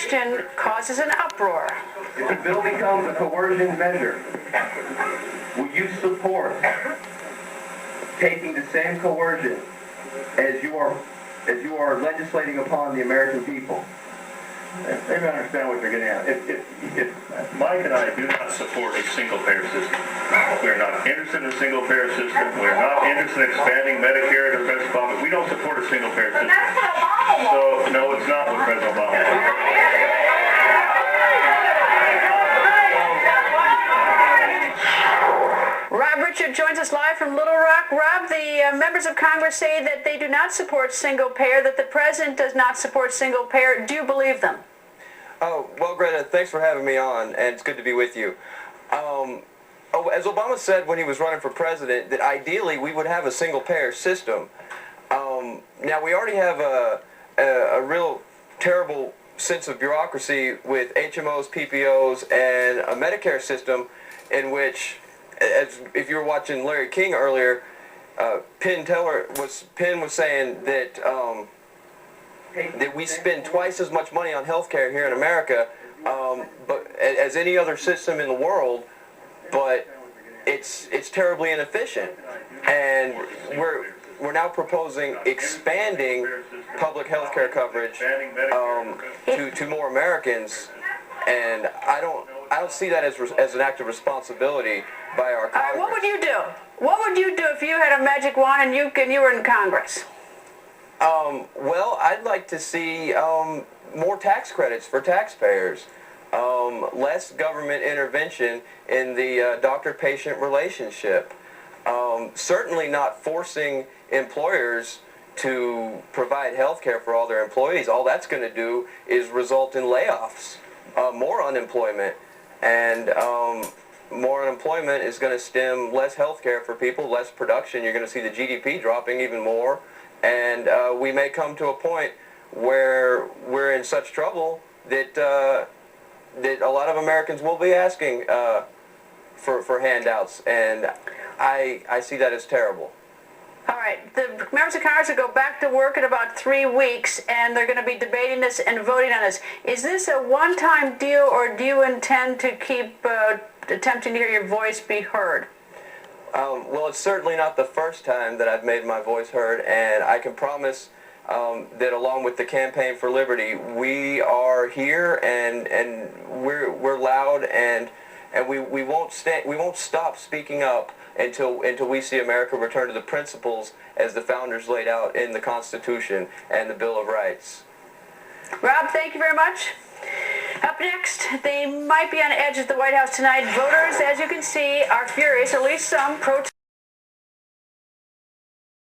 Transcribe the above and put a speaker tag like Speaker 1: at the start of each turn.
Speaker 1: question causes an uproar.
Speaker 2: If the bill becomes a coercion measure, will you support taking the same coercion as you are legislating upon the American people?
Speaker 3: Maybe I understand what you're getting at. If Mike and I do not support a single-payer system, we're not interested in a single-payer system, we're not interested in expanding Medicare to the best Obama, we don't support a single-payer system. So, no, it's not what President Obama wants.
Speaker 1: Rob Richard joins us live from Little Rock. Rob, the members of Congress say that they do not support single payer, that the president does not support single payer. Do you believe them?
Speaker 4: Oh, well, Greta, thanks for having me on, and it's good to be with you. As Obama said when he was running for president, that ideally we would have a single payer system. Now, we already have a real terrible sense of bureaucracy with HMOs, PPOs, and a Medicare system in which, as if you were watching Larry King earlier, Penn was saying that that we spend twice as much money on healthcare here in America, but as any other system in the world, but it's terribly inefficient, and we're now proposing expanding public healthcare coverage to more Americans, and I don't see that as an act of responsibility by our Congress.
Speaker 1: All right, what would you do? What would you do if you had a magic wand and you were in Congress?
Speaker 4: Well, I'd like to see more tax credits for taxpayers, less government intervention in the doctor-patient relationship, certainly not forcing employers to provide health care for all their employees. All that's going to do is result in layoffs, more unemployment, and more unemployment is going to stem less health care for people, less production. You're going to see the GDP dropping even more, and we may come to a point where we're in such trouble that that a lot of Americans will be asking for handouts, and I see that as terrible.
Speaker 1: All right, the members of Congress will go back to work in about 3 weeks, and they're going to be debating this and voting on this. Is this a one-time deal, or do you intend to keep attempting to hear your voice be heard?
Speaker 4: Well, it's certainly not the first time that I've made my voice heard, and I can promise that along with the Campaign for Liberty, we are here, and we're loud, and we won't stop speaking up until we see America return to the principles as the founders laid out in the Constitution and the Bill of Rights.
Speaker 1: Rob, thank you very much. Up next, they might be on edge at the White House tonight. Voters, as you can see, are furious, at least some, protest.